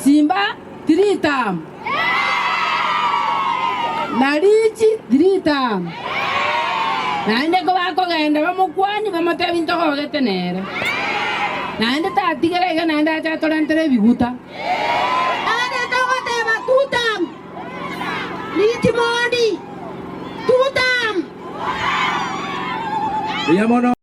Simba 3 times. Narichi 3 times. Naende ko bako genda bamukwani bamata binto ko getenere. Naende ta tigere naende acha tolantere biguta. Naende to ko te ba 2 times. Niti modi 2 times.